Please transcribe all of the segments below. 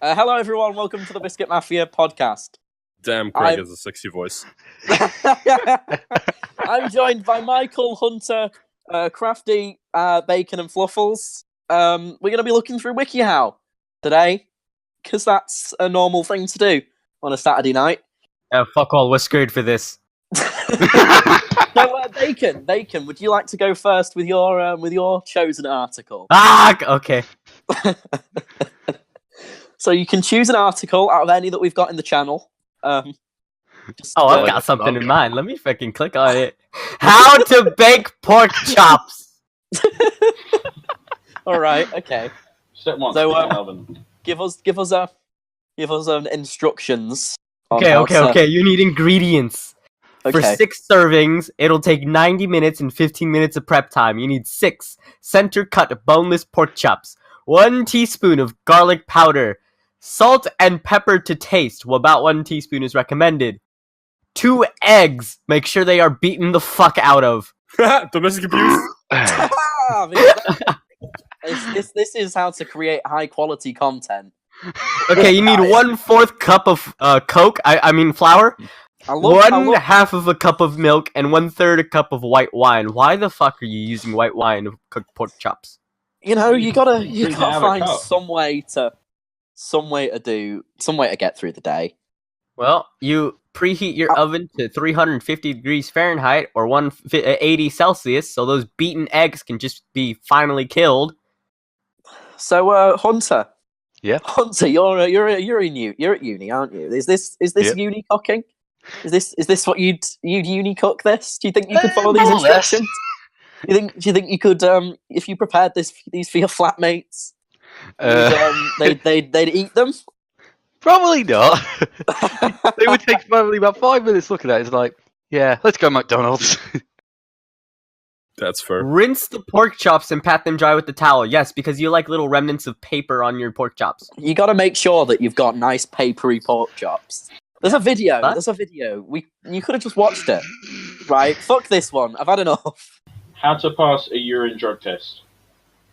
Hello, everyone. Welcome to the Biscuit Mafia podcast. Damn, Craig has a sexy voice. I'm joined by Michael, Hunter, Crafty, Bacon, and Fluffles. We're going to be looking through Wikihow today, because that's a normal thing to do on a Saturday night. Fuck all, we're screwed for this. So, Bacon, would you like to go first with your chosen article? Okay. So you can choose an article out of any that we've got in the channel. I've got something in mind. Let me fucking click on it. How to bake pork chops. All right. Okay. Step one. So give us instructions. Okay. You need ingredients. Okay. For 6 servings, it'll take 90 minutes and 15 minutes of prep time. You need 6 center-cut boneless pork chops, 1 teaspoon of garlic powder, salt and pepper to taste. Well, about 1 teaspoon is recommended. 2 eggs. Make sure they are beaten the fuck out of. Domestic abuse. This is how to create high-quality content. Okay, you need 1/4 cup of Coke. I mean flour. Half of a cup of milk and 1/3 a cup of white wine. Why the fuck are you using white wine to cook pork chops? You know, you gotta find some way to get through the day. Well, you preheat your oven to 350 degrees Fahrenheit or 180 Celsius, so those beaten eggs can just be finally killed. So, Hunter. Yeah. Hunter, you're at uni, aren't you? Is this uni cooking? Is this what you'd uni cook this? Do you think you could follow these instructions? Do you think you could if you prepared these for your flatmates? They'd eat them? Probably not. They would take probably about 5 minutes looking at it. It's like, yeah, let's go McDonald's. That's fair. Rinse the pork chops and pat them dry with the towel. Yes, because you like little remnants of paper on your pork chops. You got to make sure that you've got nice papery pork chops. There's a video. You could have just watched it. Right? Fuck this one. I've had enough. How to pass a urine drug test.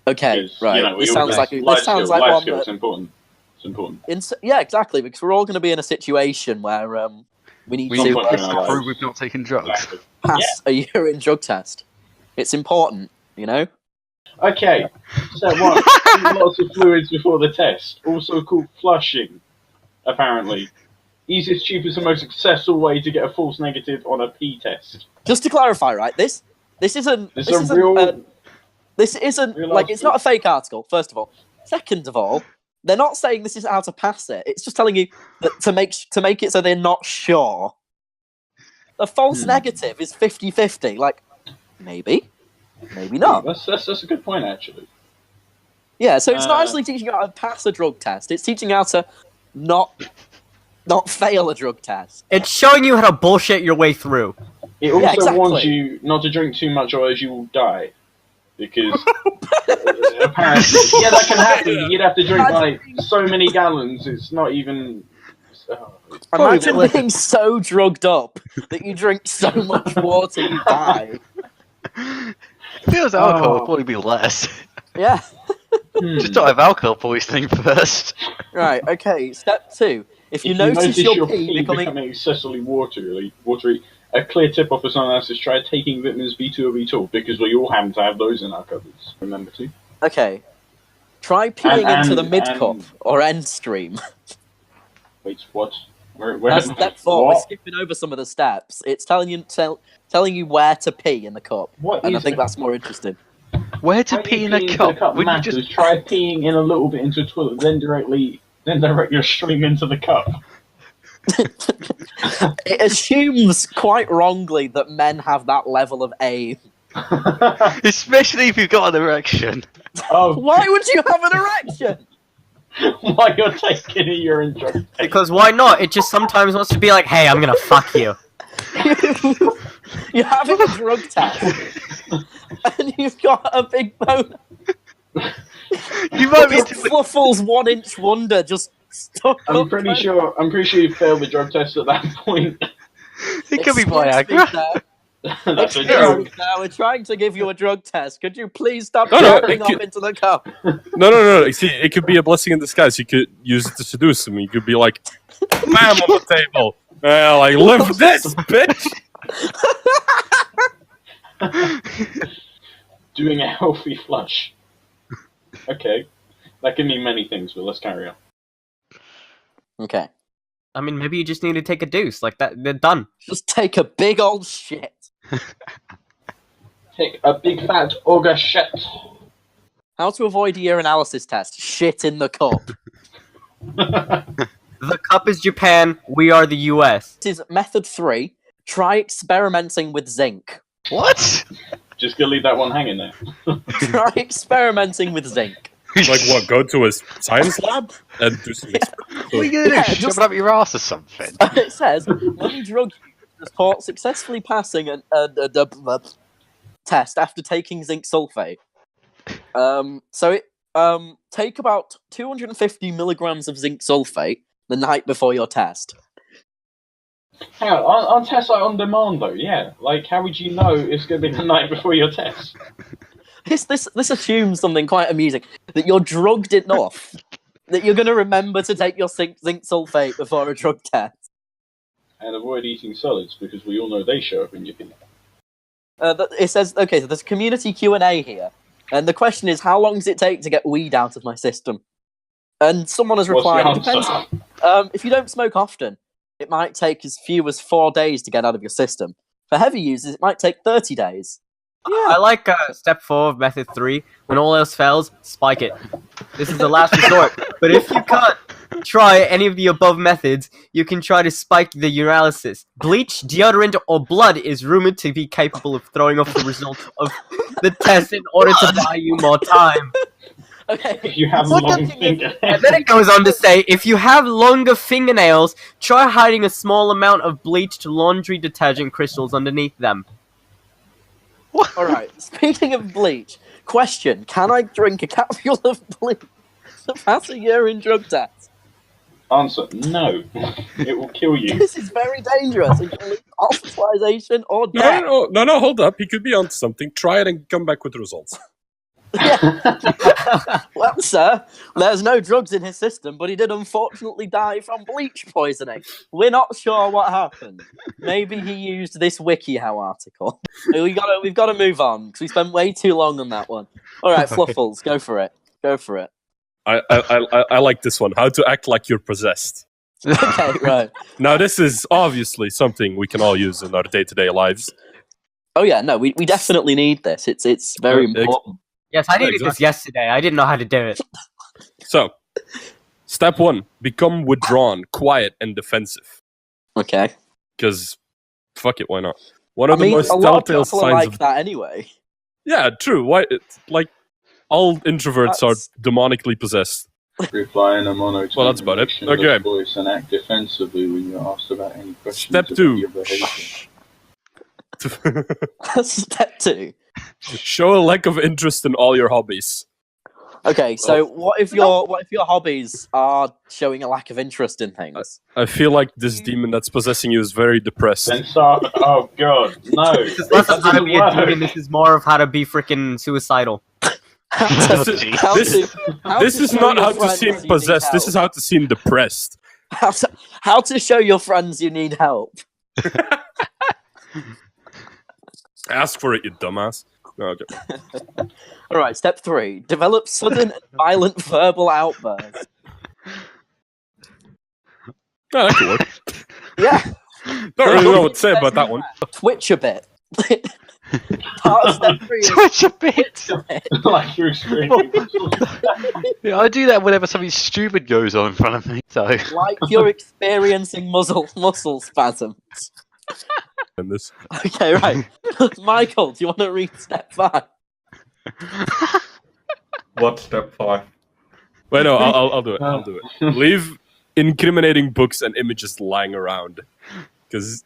Okay, right. You know, this sounds like life one skill. that... It's important. Yeah, exactly, because we're all going to be in a situation where we need to prove we've not taken drugs. pass a urine drug test. It's important, you know? Okay, step 1. Lots of fluids before the test, also called flushing, apparently. Easiest, cheapest, and most successful way to get a false negative on a pee test. Just to clarify, right? This isn't it's not a fake article. First of all, second of all, they're not saying this is how to pass it. It's just telling you that to make it so they're not sure. A false negative is 50-50. Like, maybe not. That's a good point, actually. Yeah, so it's not actually teaching you how to pass a drug test. It's teaching you how to not fail a drug test. It's showing you how to bullshit your way through. It also warns you not to drink too much or else you will die. Because apparently, yeah, that can happen. You'd have to drink like so many gallons. It's not even. Imagine being so drugged up that you drink so much water you die. Feels alcohol would probably be less. Yeah. Just don't have alcohol poisoning first. Right. Okay. Step 2. If you notice your pee becoming excessively watery, a clear tip off for someone else is try taking vitamins B2 or B12 because we all happen to have those in our cupboards. Remember to. Okay. Try peeing into the mid cup or end stream. Wait, what? That's step 4. We're skipping over some of the steps. It's telling you where to pee in the cup, and I think that's more interesting. Where to pee in a cup? Would you just try peeing in a little bit into a toilet, then direct your stream into the cup? It assumes quite wrongly that men have that level of aim. Especially if you've got an erection. Oh, why would you have an erection? Why you're taking a urine drug test? Because why not? It just sometimes wants to be like, hey, I'm gonna fuck you. You're having a drug test, and you've got a big boner. You might be Fluffle's 1-inch wonder just stuck I'm pretty sure you failed the drug test at that point. It could be Viagra. That's a Excuse joke. me, sir, we're trying to give you a drug test. Could you please stop No, no, jacking it off could- into the cup? No. See, it could be a blessing in disguise. You could use it to seduce him. You could be like, bam on the table. Like, live this, bitch. Doing a healthy flush. Okay. That can mean many things, but let's carry on. Okay. I mean, maybe you just need to take a deuce. Like that, they're done. Just take a big old shit. Take a big fat ogre shit. How to avoid a urinalysis test. Shit in the cup. The cup is Japan. We are the U.S. This is method 3. Try experimenting with zinc. What? Just gonna leave that one hanging there. Try experimenting with zinc. Like what? Go to a science lab and do some experiments? What are you gonna do? Yeah, Shove just- it up your ass or something? It says, when drug users report successfully passing a test after taking zinc sulfate. Take about 250 milligrams of zinc sulfate the night before your test. Hang on tests like on demand though, yeah. Like, how would you know it's going to be the night before your test? This assumes something quite amusing, that you're drugged enough that you're going to remember to take your zinc sulfate before a drug test. And avoid eating solids, because we all know they show up in your pee. It says, okay, so there's community Q&A here, and the question is, how long does it take to get weed out of my system? And someone has What's replied, the it depends. answer? If you don't smoke often, it might take as few as 4 days to get out of your system. For heavy users, it might take 30 days. I like step 4 of method 3. When all else fails, spike it. This is the last resort. But if you can't try any of the above methods, you can try to spike the urinalysis. Bleach, deodorant, or blood is rumored to be capable of throwing off the results of the test in order to buy you more time. Okay. If you have What long the thing is- fingernails. And then it goes on to say, if you have longer fingernails, try hiding a small amount of bleach to laundry detergent crystals underneath them. Alright, speaking of bleach, question, can I drink a capsule of bleach to pass a urine drug test? Answer, no. It will kill you. This is very dangerous. It can lead to hospitalization or No, death. no, hold up. He could be onto something. Try it and come back with results. Well, sir, there's no drugs in his system, but he did unfortunately die from bleach poisoning. We're not sure what happened. Maybe he used this Wikihow article. We've got to move on because we spent way too long on that one. All right, Fluffles, go for it. Go for it. I like this one. How to act like you're possessed. Okay, right. Now, this is obviously something we can all use in our day-to-day lives. Oh yeah, no, we definitely need this. It's very important. Yes, I needed this Exactly. yesterday. I didn't know how to do it. So, step 1, become withdrawn, quiet, and defensive. Okay. Because, fuck it, why not? One I of the mean, most a lot of telltale people are signs like of... that anyway. Yeah, true. Why? Like, all introverts That's- are demonically possessed. Reply in a monotone Well, that's about it. emotionless Okay. voice and act defensively when you're asked about any questions Step about 2. your behavior. Step 2. Show a lack of interest in all your hobbies. Okay, so what if your hobbies are showing a lack of interest in things? I feel like this demon that's possessing you is very depressed. Then start. Oh god, no. This is less of how to doesn't be a work. demon, this is more of how to be freaking suicidal. How This to- is- how this- to- how This to is show not your how to friends seem you need possessed. This help. is how to seem depressed. How to show your friends you need help. Ask for it, you dumbass. No, okay. All right, step 3. Develop sudden and violent verbal outbursts. No, that could work. Yeah, Don't really know what to say about that one. twitch a bit. Part of step 3 is Twitch a bit. Like you're screaming. Yeah, I do that whenever something stupid goes on in front of me. So like you're experiencing muscle spasms. And this. Okay, right. Michael, do you want to read step 5? What's step 5? Wait, no, I'll do it. I'll do it. Leave incriminating books and images lying around. Because,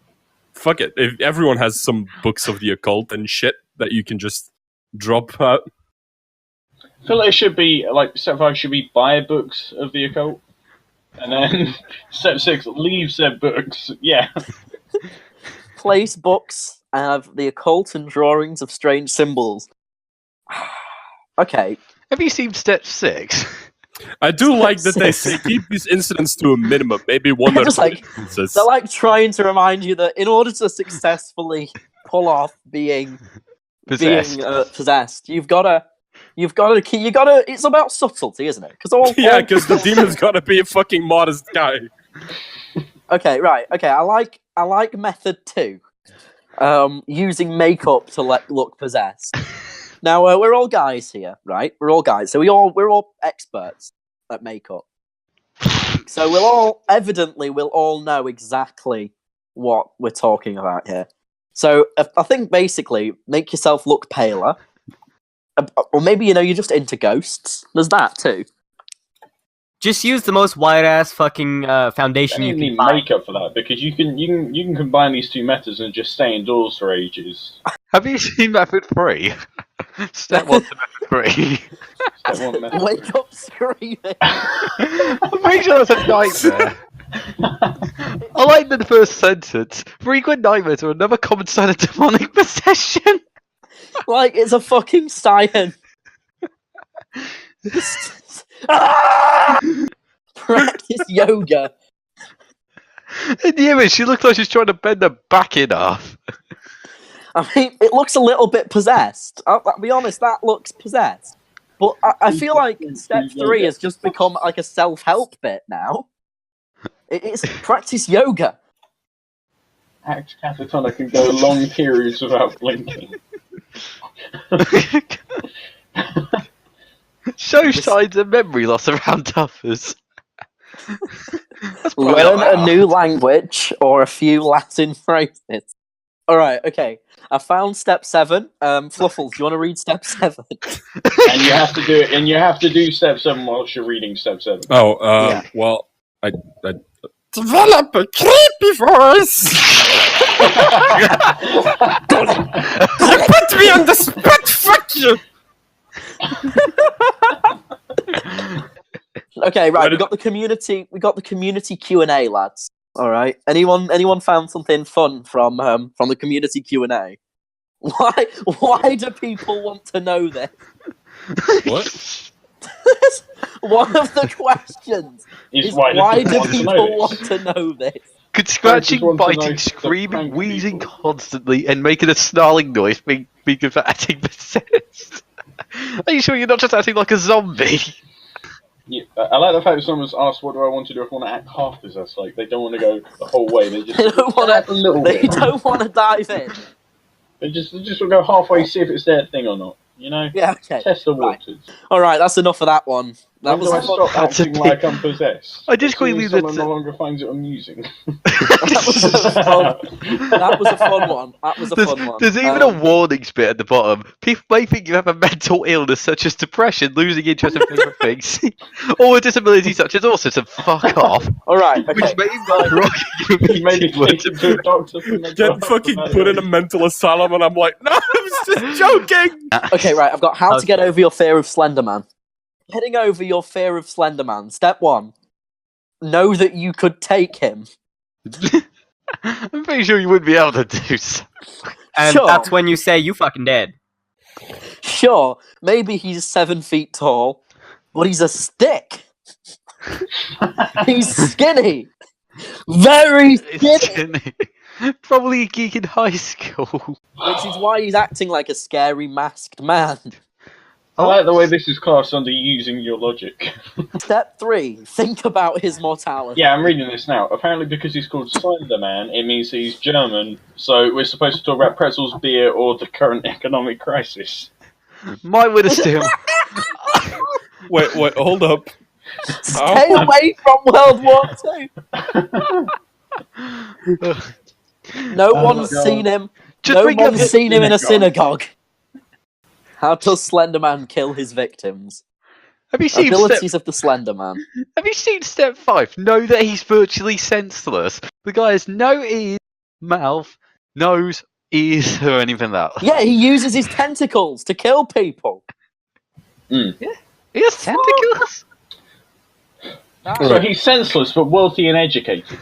fuck it. If everyone has some books of the occult and shit that you can just drop out. I feel like it should be, like, step 5 should be buy books of the occult. And then step 6, leave said books. Yeah. Place books I have the occult and drawings of strange symbols. Okay. Have you seen step 6? I do like that they Six. say keep these incidents to a minimum, maybe one or Just two like- instances. They're like trying to remind you that in order to successfully pull off being Possessed. possessed, you've got to. It's about subtlety, isn't it? Yeah, because the demon's gotta be a fucking modest guy. Okay, right. Okay, I like method 2. Using makeup to look possessed. Now we're all guys here, right? We're all guys, so we're all experts at makeup. So we'll all know exactly what we're talking about here. So I think basically make yourself look paler, or maybe you're just into ghosts. There's that too. Just use the most white-ass fucking foundation You you need can find. makeup for that because you can combine these two methods and just stay indoors for ages. Have you seen method 3? Step 1 to method 3. Step one method. Wake up screaming. I'm pretty sure that's a nightmare. I like the first sentence. Frequent nightmares are another common sign of demonic possession. Like it's a fucking sign. Ah! Practice yoga. In the image, she looks like she's trying to bend her back in half. I mean, it looks a little bit possessed. I'll be honest, that looks possessed. But I feel like step 3 has just become like a self-help bit now. It's practice yoga. Act catatonic and go long periods without blinking. Show signs of memory loss around others. That's probably Learn not a new language or a few Latin phrases. Alright, okay. I found step 7. Fluffles, do you want to read step 7? And you have to do it. And you have to do step 7 whilst you're reading step 7. Oh, Yeah. well, I develop a creepy voice. You put me on the spot. Fuck you. Okay, right, we got the community Q&A, lads. Alright. Anyone found something fun from the community Q&A? Why do people want to know this? What? One of the questions is why do people want to know this? Could scratching, want to know biting, the screaming, prank wheezing people. constantly, and making a snarling noise be good for acting possessed? Are you sure you're not just acting like a zombie? Yeah, I like the fact that someone's asked, "What do I want to do if I want to act half possessed?" Like they don't want to go the whole way. They just They don't want act a little They bit. don't want to dive in. They just want to go halfway, see if it's their thing or not. You know, Yeah, okay. test the Right. waters. Alright, that's enough of that one. That When was do I a fun, stop That's a acting bit- like I'm possessed? I just As soon quickly as someone that- no longer finds it amusing. that was a fun one. That was a There's, fun one. there's even a warnings bit at the bottom. People may think you have a mental illness such as depression, losing interest in favourite things, or a disability such as autism. Fuck off. Alright, okay. Which may involve rocking you Maybe meeting take him to a doctor for mental Get health fucking put in a mental asylum, and I'm like, no, I was just joking. Okay, right, I've got how to Okay. get over your fear of Slenderman. Getting over your fear of Slenderman. Step 1. Know that you could take him. I'm pretty sure you wouldn't be able to do so. And Sure. that's when you say you fucking dead. Sure, maybe he's 7 feet tall, but he's a stick. He's skinny. Very skinny. Probably a geek in high school. Which is why he's acting like a scary masked man. I like the way this is classed under using your logic. Step 3. Think about his mortality. Yeah, I'm reading this now. Apparently, because he's called Slenderman, it means he's German. So we're supposed to talk about pretzels, beer, or the current economic crisis. Might would have still. Wait, hold up. Stay away from World War II. No Oh one's my God. seen him. Just No bring up one's seen him in a synagogue. synagogue. How does Slenderman kill his victims? Have you seen Abilities of the Slenderman. Have you seen step 5? Know that he's virtually senseless. The guy has no ears, mouth, nose, ears, or anything like that. Yeah, he uses his tentacles to kill people. He has tentacles? So he's senseless but wealthy and educated.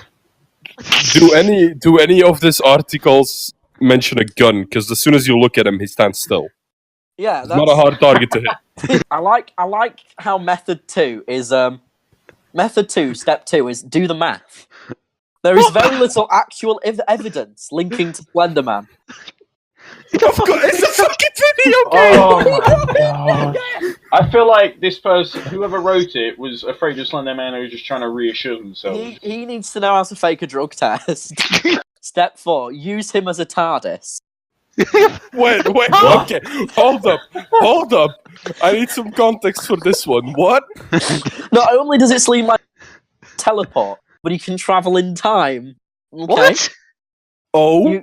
Do any of these articles mention a gun, because as soon as you look at him, he stands still. Yeah, It's not a hard target to hit. I like how method 2 is method 2, step 2 is do the math. There is very little actual evidence linking to Slender Man. Of course, it's a fucking video game! Oh my god. I feel like this person, whoever wrote it, was afraid of Slender Man, or was just trying to reassure themselves. He needs to know how to fake a drug test. Step 4, use him as a TARDIS. Wait, okay. Hold up. I need some context for this one. What? Not only does it seem like teleport, but he can travel in time. Okay? What? Oh?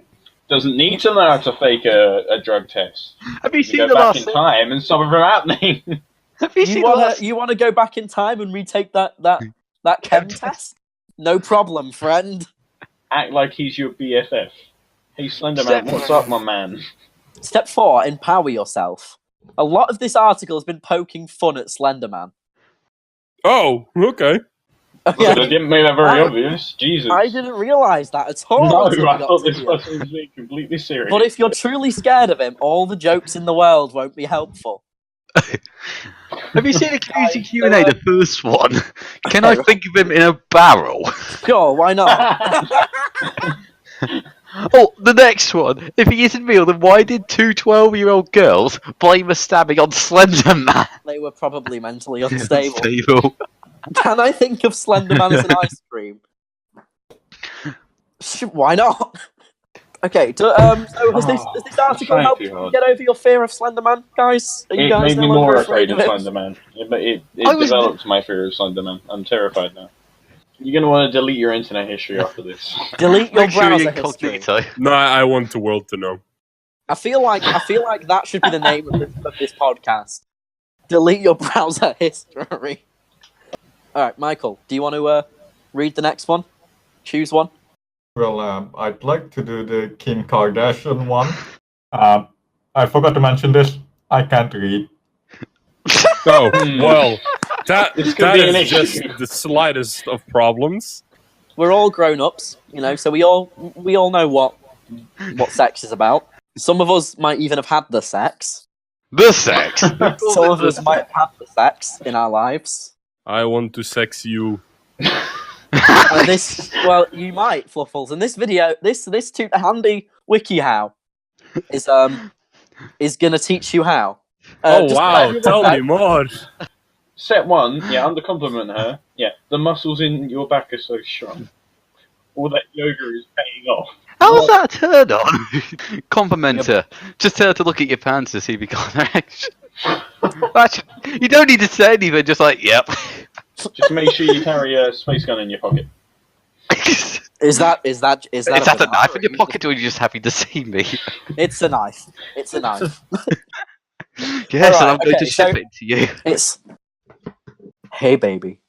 Doesn't need to know how to fake a drug test. Have you You seen go the back last? in time and stop it from happening. Have you seen the last? You want to go back in time and retake that chem test? No problem, friend. Act like he's your BFF. Hey, Slender Man, what's up, my man? Step 4, empower yourself. A lot of this article has been poking fun at Slender Man. Oh, okay. I didn't make that very I- obvious. Jesus. I didn't realise that at all. No, until we I got thought to this here. person was being completely serious. But if you're truly scared of him, all the jokes in the world won't be helpful. Have you seen the community Q&A, the first one? Can I think of him in a barrel? Sure, why not? Oh, the next one. If he isn't real, then why did two 12-year-old girls blame a stabbing on Slender Man? They were probably mentally unstable. Unstable. Can I think of Slender Man as an ice cream? Why not? Okay, so has this article trying helped too you hard. get over your fear of Slender Man, guys? Are you It guys made me no longer more afraid of him? Slender Man. It I was- developed my fear of Slender Man. I'm terrified now. You're going to want to delete your internet history after this. Delete your Make sure browser you history. incognito. No, I want the world to know. I feel like that should be the name of this podcast. Delete your browser history. All right, Michael, do you want to read the next one? Choose one. Well, I'd like to do the Kim Kardashian one. I forgot to mention this. I can't read. Oh, well, This could that be an is issue. just the slightest of problems. We're all grown-ups, so we all know what sex is about. Some of us might even have had the sex. The sex. Some of us might have had the sex in our lives. I want to sex you. Well, you might, Fluffles. And this video, this handy Wikihow is gonna teach you how. Oh, just wow, let tell know. me more. Step 1, undercompliment her. Yeah, the muscles in your back are so strong. All that yoga is paying off. How was that a turn on? Compliment her. Just tell her to look at your pants to see if you got an erection. Actually, you don't need to say anything, just like, yep. Just make sure you carry a space gun in your pocket. Is that Is that a knife in your banana? pocket, or are you just happy to see me? It's a knife. It's a knife. Yes, Alright, and I'm going okay, to ship so- it to you. It's. Hey, baby.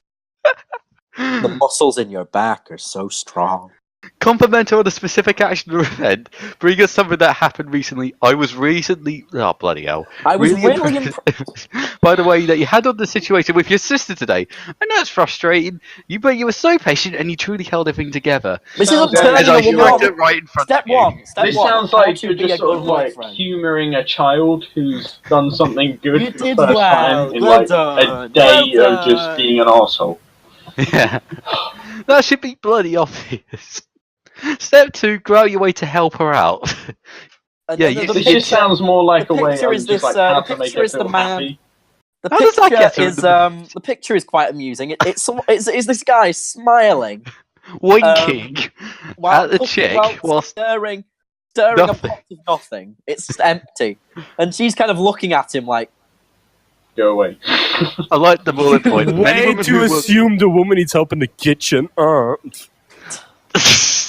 The muscles in your back are so strong. Compliment her on a specific action or event. Bring us something that happened recently. I was recently. Oh, bloody hell. I was really impressed. By the way, that you handled the situation with your sister today. I know it's frustrating, but you were so patient and you truly held everything together. This isn't Yeah, turning As I a woman shrugged on. it right in front Step of you. one. Step This one. sounds how like to you're be a just sort good of like boyfriend. humouring a child who's done something good You for the did first well. time in Well like a done. day Well of just done. being an arsehole. Yeah. That should be bloody obvious. Step 2, grow your way to help her out. And Yeah, then you- the This picture- just sounds more like the a way picture of is just this, like how the to make picture her is the feel man- happy. The How does that picture get her in is the- the picture is quite amusing. It's this guy smiling Winking while at the cooking- chick while whilst. stirring Nothing. a pot of nothing. It's just empty, and she's kind of looking at him like, Go away. I like the bullet point. Many Way women to who work- assume the woman needs help in the kitchen.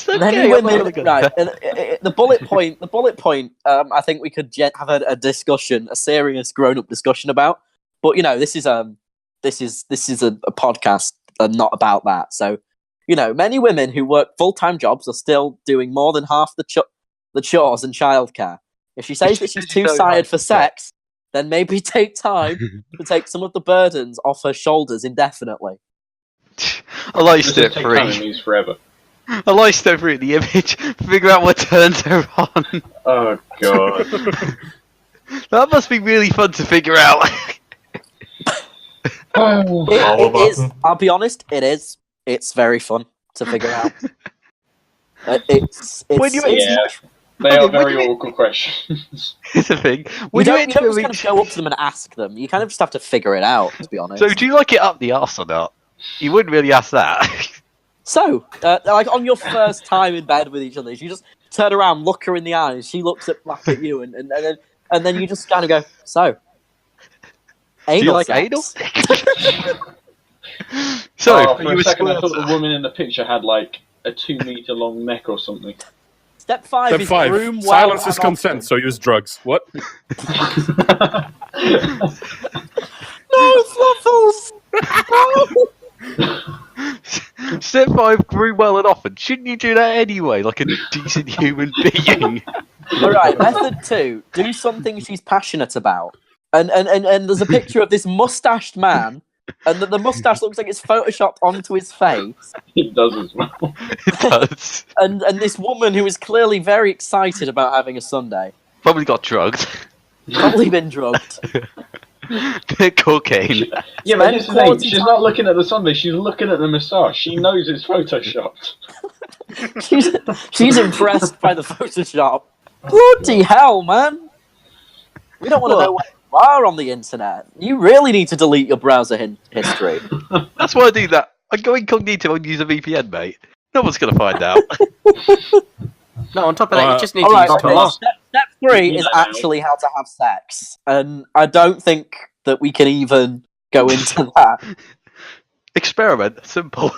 Okay, many I'm not women. gonna go Right, there. the bullet point. The bullet point. I think we could have a discussion, a serious grown-up discussion about. But this is a podcast and not about that. So many women who work full-time jobs are still doing more than half the chores and childcare. If she says that she's too tired for sex, then maybe take time to take some of the burdens off her shoulders indefinitely. I like Just step take time, it 3. means forever. I like step through the image, figure out what turns her on. Oh god. That must be really fun to figure out. Oh. It is. button. I'll be honest. It is. It's very fun to figure out. It's When you- Yeah. They Okay, are what do very you mean? awkward questions. It's a thing. You When don't, you you don't just enter kind of go up to them and ask them. You kind of just have to figure it out, to be honest. So do you like it up the arse or not? You wouldn't really ask that. So, like on your first time in bed with each other, you just turn around, look her in the eyes. She looks back at you, and then you just kind of go, "So, anal Do you like sex?" anal? So, Oh, are for you a second, I squirter? thought the woman in the picture had like a 2-meter long neck or something. Step 5 Step is 5. groom well Silence and is consent, often. so use drugs. What? No, Fluffles! Step 5, groom well and often. Shouldn't you do that anyway, like a decent human being? Alright, method 2, do something she's passionate about. And there's a picture of this mustached man, and the mustache looks like it's photoshopped onto his face. It does as well. It does. And this woman who is clearly very excited about having a Sunday. Probably got drugged. Probably been drugged. Bit cocaine. Yeah, but here's the thing. quality She's time. not looking at the Sunday. She's looking at the moustache. She knows it's photoshopped. She's impressed by the Photoshop. Bloody hell, man! We don't want to know where you are on the internet. You really need to delete your browser history. That's why I do that. I go incognito and use a VPN, mate. No one's gonna find out. No, on top of that, you just need Alright, to use okay, Tor. step 3 You is know. actually how to have sex. And I don't think that we can even go into that. Experiment. Simple.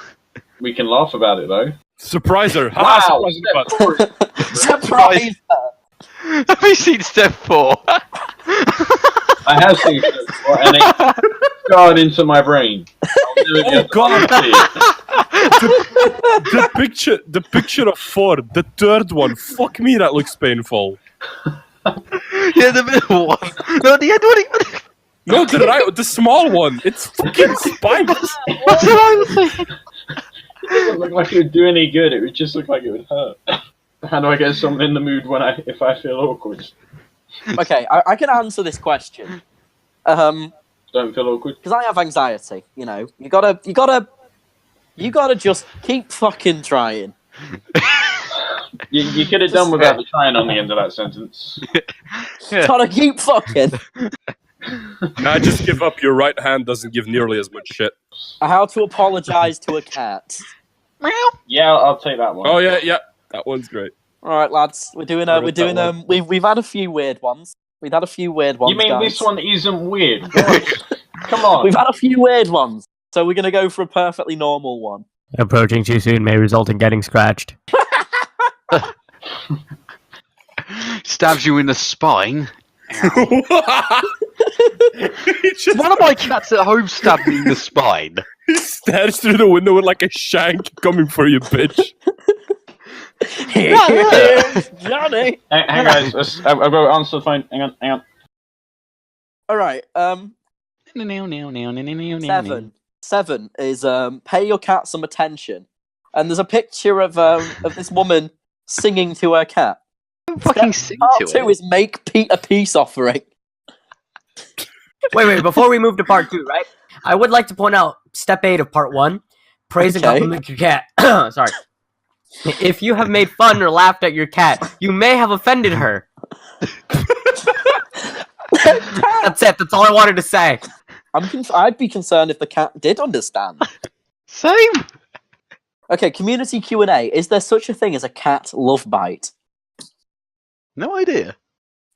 We can laugh about it though. Surprise her! Wow! Haha, surprise her, but- Surprise! Have you seen step 4? I have seen it, and it scarred into my brain. I'll never be able to God. unsee it. the picture of 4, the third one. Fuck me, that looks painful. Yeah, the middle one. No, the end one. No, the small one. It's fucking spiked. That's what I was saying. It doesn't look like it would do any good. It would just look like it would hurt. How do I get someone in the mood if I feel awkward? Okay, I can answer this question. Because Don't feel awkward. I have anxiety, you know. You gotta just keep fucking trying. You could have done without the trying on the end of that sentence. Yeah. Gotta keep fucking. Nah, just give up. Your right hand doesn't give nearly as much shit. How to apologize to a cat. Yeah, I'll take that one. Oh yeah, that one's great. All right, lads, we've had a few weird ones. We've had a few weird ones. You mean guys. this one isn't weird? Come on. We've had a few weird ones, so we're gonna go for a perfectly normal one. Approaching too soon may result in getting scratched. Stabs you in the spine. he just One of my cats at home stabbed me in the spine. he stares through the window with like a shank coming for you, bitch. Here's Johnny. Hang on, guys. I've got to answer the phone. Hang on. All right. 7 is pay your cat some attention, and there's a picture of this woman singing to her cat. Don't fucking sing Part to 2 it. is make Pete a peace offering. Wait, before we move to part 2, right? I would like to point out step 8 of part 1. Praise and Okay. compliment your cat. Sorry. If you have made fun or laughed at your cat, you may have offended her. That's it. That's all I wanted to say. I'd be concerned if the cat did understand. Same. Okay, community Q&A. Is there such a thing as a cat love bite? No idea.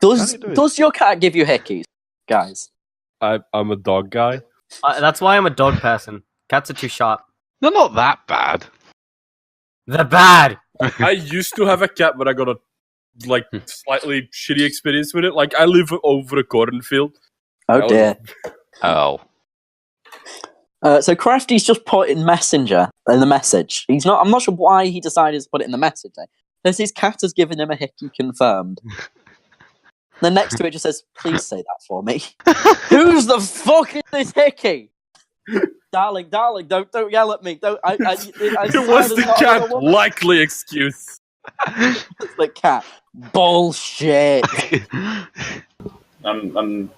Does How do you do it? does your cat give you hickeys, guys? I'm a dog guy. That's why I'm a dog person. Cats are too sharp. They're not that bad. They're bad. I used to have a cat, but I got a slightly shitty experience with it. Like I live over a cornfield. Oh dear. Oh. So Crafty's just put in Messenger in the message. I'm not sure why he decided to put it in the message. Says his cat has given him a hickey confirmed. Then next to it just says, "Please say that for me." Who's the fuck is this hickey? Darling, don't yell at me. Don't. I It was the cat likely excuse. It's the cat. Bullshit. I'm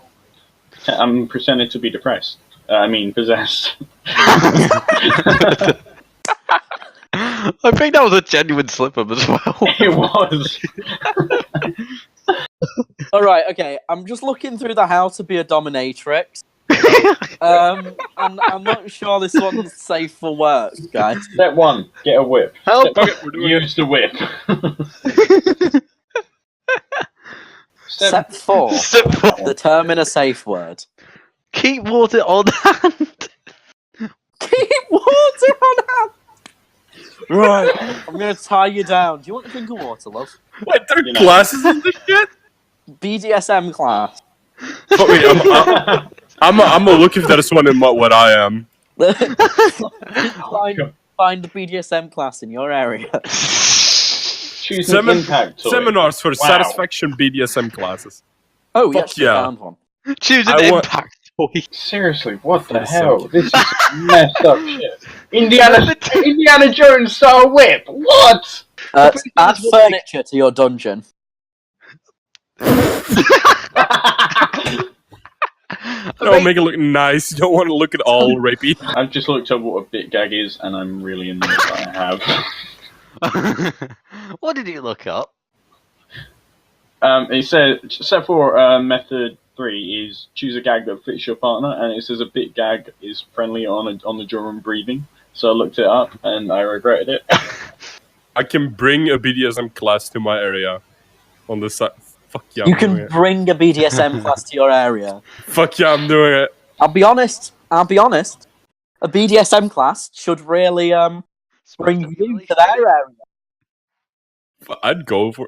pretending to be depressed. I mean, possessed. I think that was a genuine slip-up as well. It was. All right, okay. I'm just looking through the how to be a dominatrix. And I'm not sure this one's safe for work, guys. Step 1, get a whip. Help! Use the whip. Step 4. Step 4. Determine a safe word. Keep water on hand. Keep water on hand. Right, I'm gonna tie you down. Do you want a drink of water, love? Wait, there are classes in this shit? BDSM class. Fuck me, I'm gonna look if there's one in what I am. Find the BDSM class in your area. Choose an impact toy. Seminars for satisfaction BDSM classes. Oh, we Fuck actually yeah. found one. Choose an impact toy. Seriously, what the For the hell? second. This is messed up shit. Indiana Jones style whip. What? Add furniture to your dungeon. Don't make it look nice. You don't want to look at all rapey. I've just looked up what a bit gag is, and I'm really annoyed that I have. What did you look up? It says step 4, method 3 is choose a gag that fits your partner, and it says a bit gag is friendly on the jaw and breathing. So I looked it up, and I regretted it. I can bring a BDSM class to my area. On the side. Fuck yeah, You I'm doing can it. bring a BDSM class to your area. Fuck yeah, I'm doing it. I'll be honest. A BDSM class should really bring you to their area. I'd go to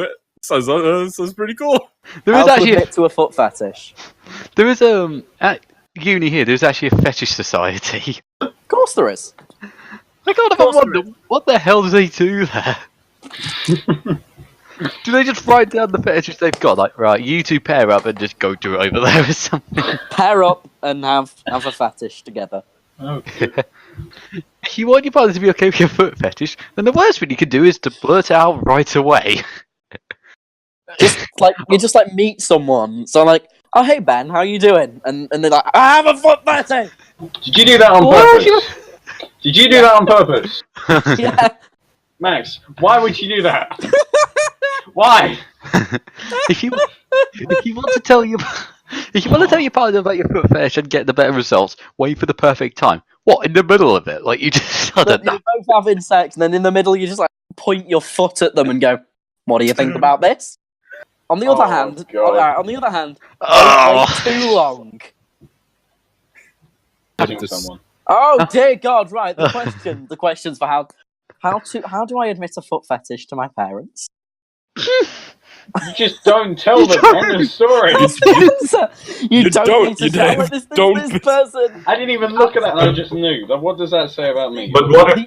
it. Sounds pretty cool. There is I'll actually admit to a foot fetish. there is at uni here. There's actually a fetish society. Of course there is. I can't ever wonder what the hell do they do there. Do they just write down the fetishes they've got? Like, right, you two pair up and just go do it over there or something. Pair up and have a fetish together. Okay. If you want your partner to be okay with your foot fetish, then the worst thing you can do is to blurt it out right away. You just meet someone. So like, oh hey Ben, how you doing? And they're like, I have a foot fetish. Did you do that on purpose? Did you do that on purpose? Yeah. Max, why would you do that? Why? if you want to tell your partner about your foot fetish and get the better results, wait for the perfect time. What, in the middle of it? Like you just You're both having sex, and then in the middle you just point your foot at them and go, "What do you think about this?" On the other hand, don't wait too long. Someone. Oh dear God! Right, the questions for how do I admit a foot fetish to my parents? You just don't tell them. End of story. You don't need to tell it. This person. I didn't even look at that, and I just knew. What does that say about me? But what if,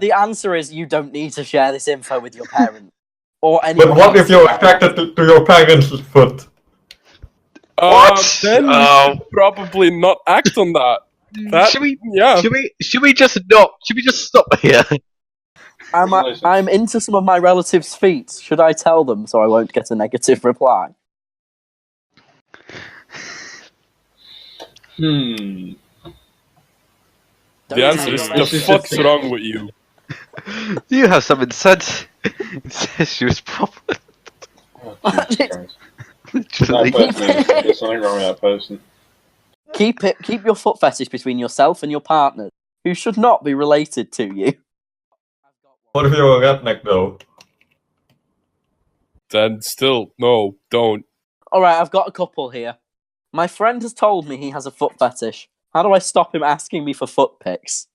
The answer is you don't need to share this info with your parents or anyone. but what if you're attracted to your parents' foot? Then probably not act on that. Should we? Yeah. Should we just stop here? I'm into some of my relatives' feet. Should I tell them so I won't get a negative reply? Hmm. The answer is the fuck's wrong with you? You have some incestuous problem. Oh, Jesus Christ. Literally. That person, there's something wrong with that person. Keep your foot fetish between yourself and your partner, who should not be related to you. What if you're a redneck though? Then still, no, don't. Alright, I've got a couple here. My friend has told me he has a foot fetish. How do I stop him asking me for foot pics?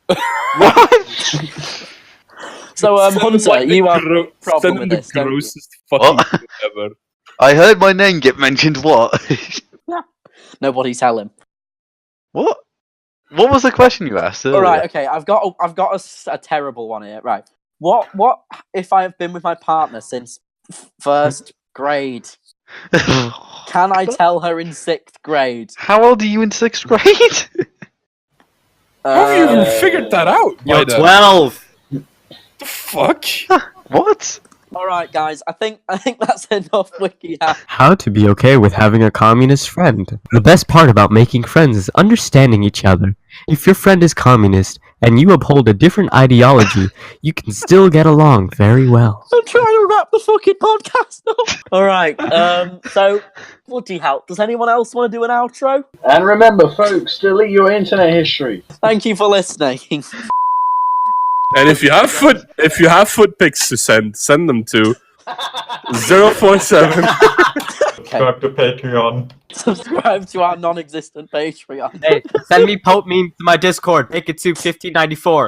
What? So, Hunter, Like you have the a problem with the this, don't you? grossest fucking What? thing ever. I heard my name get mentioned. What? Nobody tell him. What? What was the question you asked? Earlier? Alright, okay, I've got a terrible one here. Right. What if I have been with my partner since first grade? Can I tell her in 6th grade? How old are you in 6th grade? How have you even figured that out? Yo, by then? 12! The fuck? What? Alright, guys, I think that's enough Wikihow. How to be okay with having a communist friend. The best part about making friends is understanding each other. If your friend is communist and you uphold a different ideology, you can still get along very well. I'm trying to wrap the fucking podcast up. Alright, so, Wikihow, does anyone else want to do an outro? And remember, folks, delete your internet history. Thank you for listening. And if you have foot pics to send them to 047. Subscribe to Patreon. Subscribe to our non-existent Patreon. Hey, send me Pope memes to my Discord. Make it to 1594.